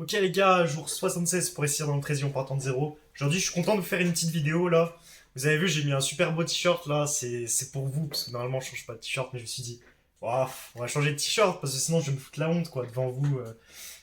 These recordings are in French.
Ok les gars, jour 76 pour essayer dans le 13e en partant de zéro. Aujourd'hui je suis content de vous faire une petite vidéo là. Vous avez vu, j'ai mis un super beau t-shirt là, c'est pour vous, parce que normalement je change pas de t-shirt, mais je me suis dit, ouah, on va changer de t-shirt, parce que sinon je vais me foutre la honte quoi, devant vous.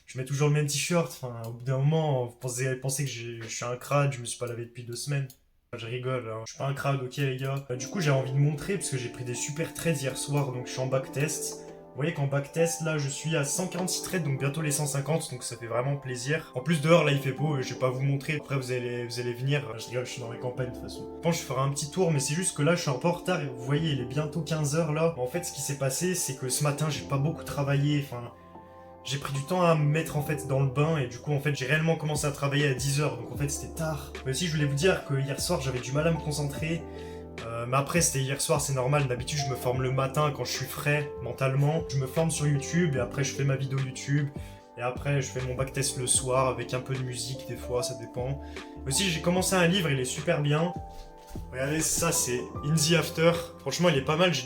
Je mets toujours le même t-shirt, enfin au bout d'un moment, vous pensez que je suis un crade, je me suis pas lavé depuis 2 semaines. Je rigole, hein. Je suis pas un crade, ok les gars. Du coup j'ai envie de montrer, parce que j'ai pris des super trades hier soir, donc je suis en backtest. Vous voyez qu'en backtest, là, je suis à 146 trades, donc bientôt les 150, donc ça fait vraiment plaisir. En plus, dehors, là, il fait beau, je vais pas vous montrer. Après, vous allez venir. Je rigole, je suis dans les campagnes, de toute façon. Je pense que je ferai un petit tour, mais c'est juste que là, je suis un peu en retard. Et vous voyez, il est bientôt 15 h là. En fait, ce qui s'est passé, c'est que ce matin, j'ai pas beaucoup travaillé. Enfin, j'ai pris du temps à me mettre, en fait, dans le bain. Et du coup, en fait, j'ai réellement commencé à travailler à 10 h. Donc, en fait, c'était tard. Mais aussi, je voulais vous dire que hier soir, j'avais du mal à me concentrer. Mais après, c'était hier soir, c'est normal. D'habitude, je me forme le matin quand je suis frais mentalement. Je me forme sur YouTube et après, je fais ma vidéo YouTube. Et après, je fais mon backtest le soir avec un peu de musique, des fois, ça dépend. Aussi, j'ai commencé un livre, il est super bien. Regardez, ça, c'est In the After. Franchement, il est pas mal. J'ai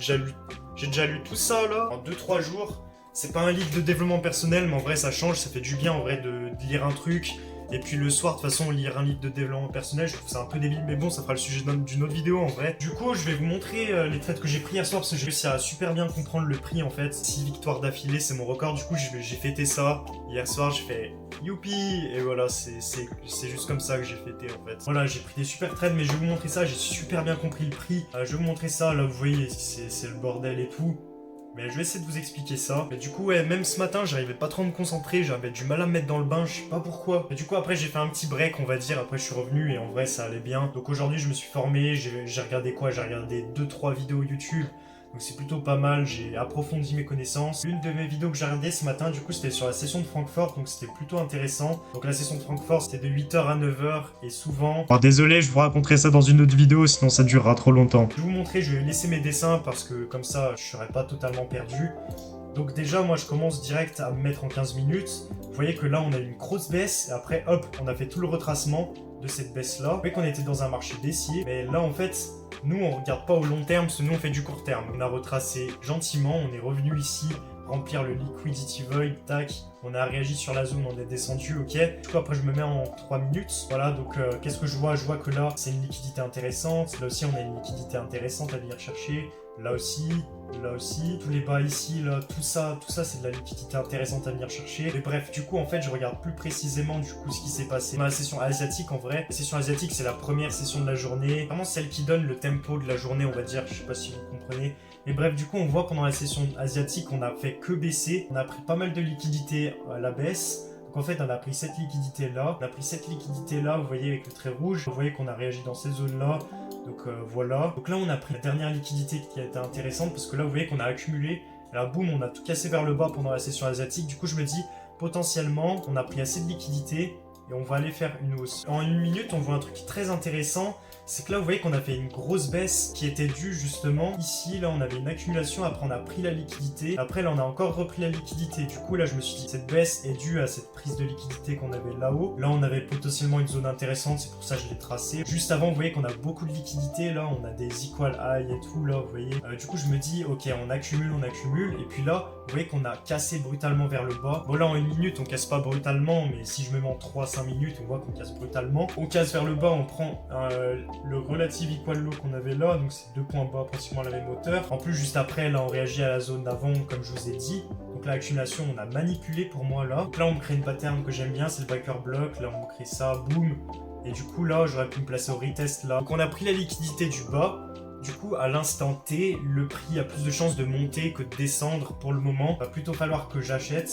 déjà lu tout ça là en 2-3 jours. C'est pas un livre de développement personnel, mais en vrai, ça change. Ça fait du bien en vrai de lire un truc. Et puis le soir, de toute façon, lire un livre de développement personnel, je trouve ça un peu débile, mais bon, ça fera le sujet d'une autre vidéo en vrai. Du coup, je vais vous montrer les trades que j'ai pris hier soir, parce que j'ai réussi à super bien comprendre le prix en fait. 6 victoires d'affilée, c'est mon record. Du coup, j'ai fêté ça. Hier soir, j'ai fait youpi. Et voilà, c'est juste comme ça que j'ai fêté en fait. Voilà, j'ai pris des super trades, mais je vais vous montrer ça. J'ai super bien compris le prix. Je vais vous montrer ça. Là, vous voyez, c'est le bordel et tout. Mais je vais essayer de vous expliquer ça. Mais du coup, ouais, même ce matin, j'arrivais pas trop à me concentrer, j'avais du mal à me mettre dans le bain, je sais pas pourquoi. Mais du coup, après, j'ai fait un petit break, on va dire. Après, je suis revenu et en vrai, ça allait bien. Donc aujourd'hui, je me suis formé, j'ai regardé quoi? J'ai regardé 2-3 vidéos YouTube. Donc c'est plutôt pas mal, j'ai approfondi mes connaissances. L'une de mes vidéos que j'ai regardées ce matin, du coup, c'était sur la session de Francfort, donc c'était plutôt intéressant. Donc la session de Francfort, c'était de 8 h à 9 h, et souvent... Alors désolé, je vous raconterai ça dans une autre vidéo, sinon ça durera trop longtemps. Je vais vous montrer, je vais laisser mes dessins, parce que comme ça, je serai pas totalement perdu. Donc déjà, moi, je commence direct à me mettre en 15 minutes. Vous voyez que là, on a eu une grosse baisse, et après, hop, on a fait tout le retracement de cette baisse-là. Vous voyez qu'on était dans un marché baissier, mais là, en fait... Nous, on regarde pas au long terme, parce que nous, on fait du court terme. On a retracé gentiment, on est revenu ici, remplir le liquidity void, tac. On a réagi sur la zone, on est descendu, ok. Du coup, après, je me mets en 3 minutes. Voilà, donc qu'est-ce que je vois? Je vois que là, c'est une liquidité intéressante. Là aussi, on a une liquidité intéressante à venir chercher. Là aussi, tous les bas ici, là, tout ça, c'est de la liquidité intéressante à venir chercher. Mais bref, du coup, en fait, je regarde plus précisément du coup ce qui s'est passé dans la session asiatique. En vrai, la session asiatique, c'est la première session de la journée, vraiment celle qui donne le tempo de la journée, on va dire. Je sais pas si vous comprenez. Mais bref, du coup, on voit pendant la session asiatique, on a fait que baisser. On a pris pas mal de liquidités à la baisse. Donc en fait, on a pris cette liquidité-là. On a pris cette liquidité-là, vous voyez, avec le trait rouge. Vous voyez qu'on a réagi dans cette zone-là. Donc voilà. Donc là, on a pris la dernière liquidité qui a été intéressante, parce que là, vous voyez qu'on a accumulé. Là, boum, on a tout cassé vers le bas pendant la session asiatique. Du coup, je me dis, potentiellement, on a pris assez de liquidité et on va aller faire une hausse. En une minute, on voit un truc très intéressant. C'est que là, vous voyez qu'on a fait une grosse baisse qui était due justement ici. Là, on avait une accumulation. Après, on a pris la liquidité. Après, là, on a encore repris la liquidité. Du coup, là, je me suis dit, cette baisse est due à cette prise de liquidité qu'on avait là-haut. Là, on avait potentiellement une zone intéressante. C'est pour ça que je l'ai tracée. Juste avant, vous voyez qu'on a beaucoup de liquidité. Là, on a des equal high et tout. Là, vous voyez. Du coup, je me dis, ok, on accumule. Et puis là, vous voyez qu'on a cassé brutalement vers le bas. Bon, là, en une minute, on casse pas brutalement. Mais si je me mets en 3-5 minutes, on voit qu'on casse brutalement. On casse vers le bas. On prend le relative equal low qu'on avait là, donc c'est 2 points bas, pratiquement la même hauteur. En plus, juste après, là, on réagit à la zone d'avant, comme je vous ai dit. Donc là, l'accumulation, on a manipulé pour moi là. Donc là, on me crée une pattern que j'aime bien, c'est le breaker block. Là, on me crée ça, boum. Et du coup, là, j'aurais pu me placer au retest là. Donc on a pris la liquidité du bas. Du coup, à l'instant T, le prix a plus de chances de monter que de descendre pour le moment. Il va plutôt falloir que j'achète.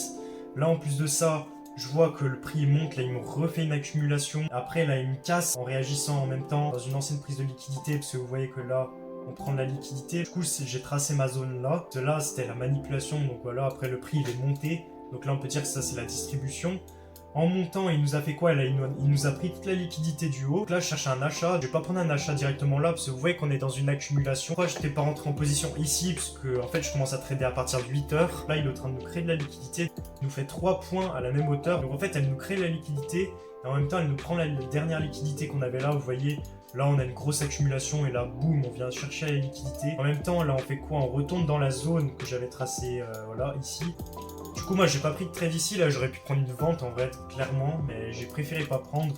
Là, en plus de ça, je vois que le prix monte, là il me refait une accumulation. Après là il me casse en réagissant en même temps dans une ancienne prise de liquidité, parce que vous voyez que là on prend de la liquidité. Du coup j'ai tracé ma zone là. Là c'était la manipulation, donc voilà, après le prix il est monté. Donc là on peut dire que ça c'est la distribution. En montant, il nous a fait quoi là, il nous a pris toute la liquidité du haut. Donc là, je cherche un achat. Je vais pas prendre un achat directement là, parce que vous voyez qu'on est dans une accumulation. Pourquoi je n'étais pas rentré en position ici? Parce que en fait, je commence à trader à partir de 8 h. Là, il est en train de nous créer de la liquidité. Il nous fait 3 points à la même hauteur. Donc en fait, elle nous crée la liquidité. Et en même temps, elle nous prend la dernière liquidité qu'on avait là. Vous voyez, là, on a une grosse accumulation. Et là, boum, on vient chercher la liquidité. En même temps, là, on fait quoi? On retourne dans la zone que j'avais tracée, voilà, ici. Du coup, moi, j'ai pas pris de trade ici. Là, j'aurais pu prendre une vente en vrai, clairement. Mais j'ai préféré pas prendre.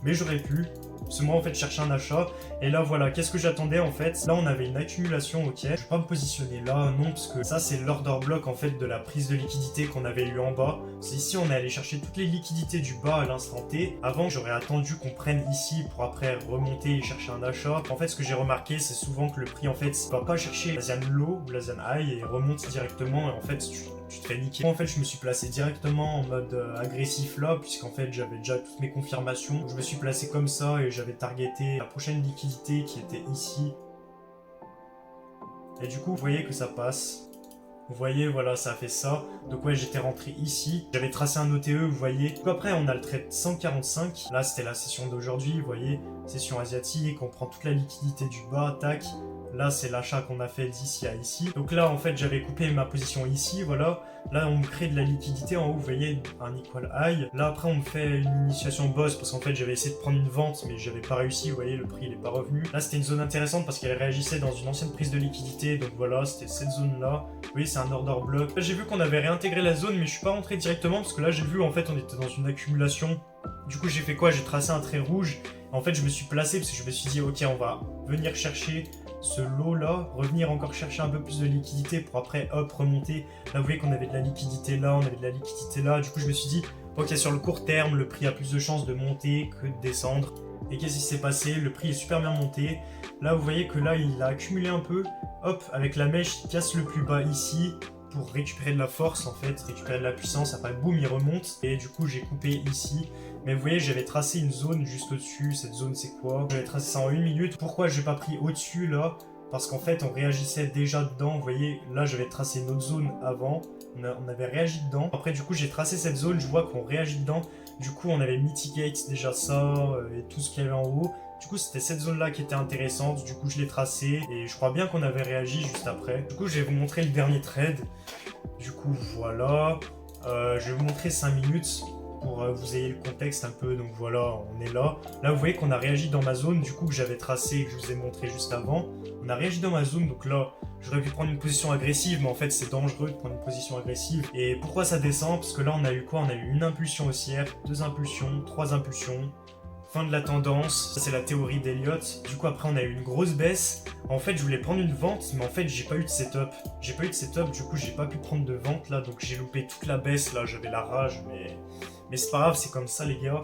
Mais j'aurais pu. Parce que moi, en fait, je cherchais un achat. Et là, voilà, qu'est-ce que j'attendais, en fait? Là, on avait une accumulation, ok. Je vais pas me positionner là, non, parce que ça, c'est l'order block, en fait, de la prise de liquidité qu'on avait eu en bas. C'est ici, on est allé chercher toutes les liquidités du bas à l'instant T. Avant, j'aurais attendu qu'on prenne ici pour après remonter et chercher un achat. En fait, ce que j'ai remarqué, c'est souvent que le prix, en fait, va pas chercher la zone low ou la zone high et remonte directement. Et en fait, tu te fais niquer. Moi, en fait, je me suis placé directement en mode agressif là, puisqu'en fait, j'avais déjà toutes mes confirmations. Donc, je me suis placé comme ça et j'avais targeté la prochaine liquidité qui était ici. Et du coup, vous voyez que ça passe. Vous voyez, voilà, ça a fait ça. Donc ouais, j'étais rentré ici. J'avais tracé un OTE, vous voyez. Donc après, on a le trade 145. Là, c'était la session d'aujourd'hui, vous voyez. Session asiatique, on prend toute la liquidité du bas, tac. Là, c'est l'achat qu'on a fait d'ici à ici. Donc là, en fait, j'avais coupé ma position ici, voilà. Là, on me crée de la liquidité. En haut, vous voyez, un equal high. Là, après, on me fait une initiation boss parce qu'en fait, j'avais essayé de prendre une vente, mais j'avais pas réussi. Vous voyez, le prix, il est pas revenu. Là, c'était une zone intéressante parce qu'elle réagissait dans une ancienne prise de liquidité. Donc voilà, c'était cette zone-là. Vous voyez, c'est un order block. Là, j'ai vu qu'on avait réintégré la zone, mais je suis pas rentré directement parce que là, j'ai vu, en fait, on était dans une accumulation. Du coup, j'ai fait quoi? J'ai tracé un trait rouge. En fait, je me suis placé parce que je me suis dit, ok, on va venir chercher ce lot là, revenir encore chercher un peu plus de liquidité pour après hop remonter. Là vous voyez qu'on avait de la liquidité là, on avait de la liquidité là, du coup je me suis dit ok, sur le court terme le prix a plus de chances de monter que de descendre. Et qu'est-ce qui s'est passé? Le prix est super bien monté. Là vous voyez que là il a accumulé un peu, hop, avec la mèche il casse le plus bas ici pour récupérer de la force en fait, récupérer de la puissance, après boum il remonte et du coup j'ai coupé ici. Mais vous voyez, j'avais tracé une zone juste au-dessus. Cette zone, c'est quoi? J'avais tracé ça en 1 minute. Pourquoi j'ai pas pris au-dessus, là? Parce qu'en fait, on réagissait déjà dedans. Vous voyez, là, j'avais tracé une autre zone avant. On avait réagi dedans. Après, du coup, j'ai tracé cette zone. Je vois qu'on réagit dedans. Du coup, on avait mitigate déjà ça et tout ce qu'il y avait en haut. Du coup, c'était cette zone-là qui était intéressante. Du coup, je l'ai tracée. Et je crois bien qu'on avait réagi juste après. Du coup, je vais vous montrer le dernier trade. Du coup, voilà. Je vais vous montrer 5 minutes. Pour vous ayez le contexte un peu, donc voilà, on est là. Là, vous voyez qu'on a réagi dans ma zone, du coup, que j'avais tracé et que je vous ai montré juste avant. On a réagi dans ma zone, donc là, j'aurais pu prendre une position agressive, mais en fait, c'est dangereux de prendre une position agressive. Et pourquoi ça descend? Parce que là, on a eu quoi? On a eu une impulsion haussière, 2 impulsions, 3 impulsions. Fin de la tendance, ça c'est la théorie d'Elliott. Du coup après on a eu une grosse baisse. En fait je voulais prendre une vente mais en fait j'ai pas eu de setup. J'ai pas eu de setup, du coup j'ai pas pu prendre de vente là, donc j'ai loupé toute la baisse là, j'avais la rage mais c'est pas grave, c'est comme ça les gars.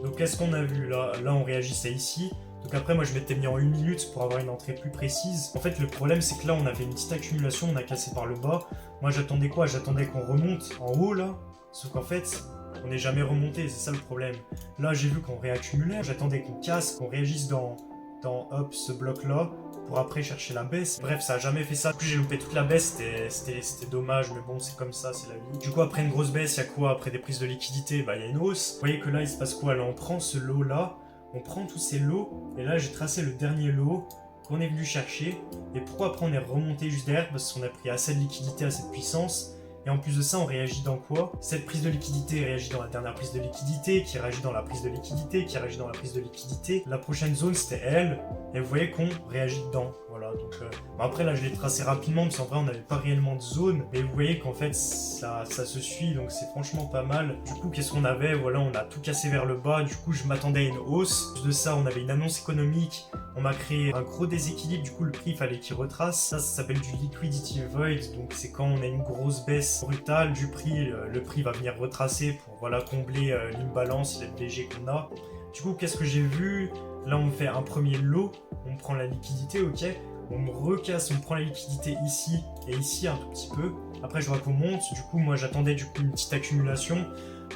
Donc qu'est-ce qu'on a vu là? Là on réagissait ici. Donc après moi je m'étais mis en 1 minute pour avoir une entrée plus précise. En fait le problème c'est que là on avait une petite accumulation, on a cassé par le bas. Moi j'attendais quoi? J'attendais qu'on remonte en haut là. Sauf qu'en fait on n'est jamais remonté, c'est ça le problème. Là, j'ai vu qu'on réaccumulait, j'attendais qu'on casse, qu'on réagisse dans hop, ce bloc-là, pour après chercher la baisse. Bref, ça a jamais fait ça. Du coup, j'ai loupé toute la baisse, c'était dommage, mais bon, c'est comme ça, c'est la vie. Du coup, après une grosse baisse, il y a quoi? Après des prises de liquidité, bah, il y a une hausse. Vous voyez que là, il se passe quoi? Là, on prend ce lot-là, on prend tous ces lots, et là, j'ai tracé le dernier lot qu'on est venu chercher. Et pourquoi après, on est remonté juste derrière? Parce qu'on a pris assez de liquidité, assez de puissance. Et en plus de ça, on réagit dans quoi? Cette prise de liquidité réagit dans la dernière prise de liquidité, qui réagit dans la prise de liquidité, qui réagit dans la prise de liquidité. La prochaine zone, c'était elle. Et vous voyez qu'on réagit dedans. Voilà, donc après là je l'ai tracé rapidement parce qu'en vrai on n'avait pas réellement de zone, mais vous voyez qu'en fait ça se suit, donc c'est franchement pas mal. Du coup qu'est-ce qu'on avait? Voilà, on a tout cassé vers le bas, du coup je m'attendais à une hausse. En plus de ça on avait une annonce économique, on m'a créé un gros déséquilibre, du coup le prix il fallait qu'il retrace. Ça s'appelle du liquidity void, donc c'est quand on a une grosse baisse brutale du prix, le prix va venir retracer pour voilà combler l'imbalance, l'LVG qu'on a. Du coup qu'est-ce que j'ai vu? Là on fait un premier lot, on prend la liquidité, ok, on me recasse, on prend la liquidité ici et ici un tout petit peu. Après je vois qu'on monte, du coup moi j'attendais du coup une petite accumulation.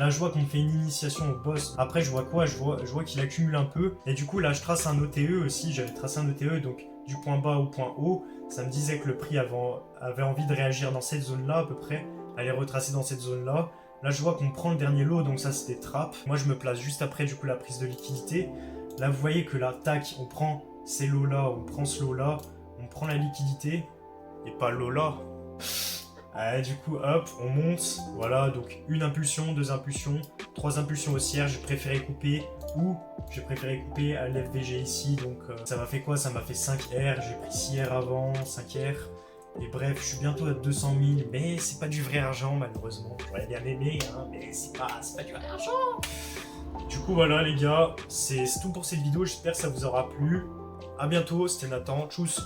Là je vois qu'on fait une initiation au boss. Après je vois quoi? Je vois qu'il accumule un peu. Et du coup là je trace un OTE aussi, j'avais tracé un OTE, donc du point bas au point haut. Ça me disait que le prix avait envie de réagir dans cette zone là à peu près, aller retracer dans cette zone là. Là je vois qu'on prend le dernier lot, donc ça c'était trap. Moi je me place juste après du coup la prise de liquidité. Là vous voyez que là, tac, on prend ces lots là, on prend ce lot là, on prend la liquidité, et pas le lot là. Du coup hop, on monte, voilà, donc une impulsion, 2 impulsions, 3 impulsions haussières, j'ai préféré couper, à l'FVG ici, donc ça m'a fait quoi? Ça m'a fait 5 R, j'ai pris 6 R avant, 5 R, Et bref, je suis bientôt à 200 000, mais c'est pas du vrai argent malheureusement. J'aurais bien aimé, hein, mais c'est pas du vrai argent. Du coup voilà les gars, c'est tout pour cette vidéo, j'espère que ça vous aura plu. A bientôt, c'était Nathan, tchuss.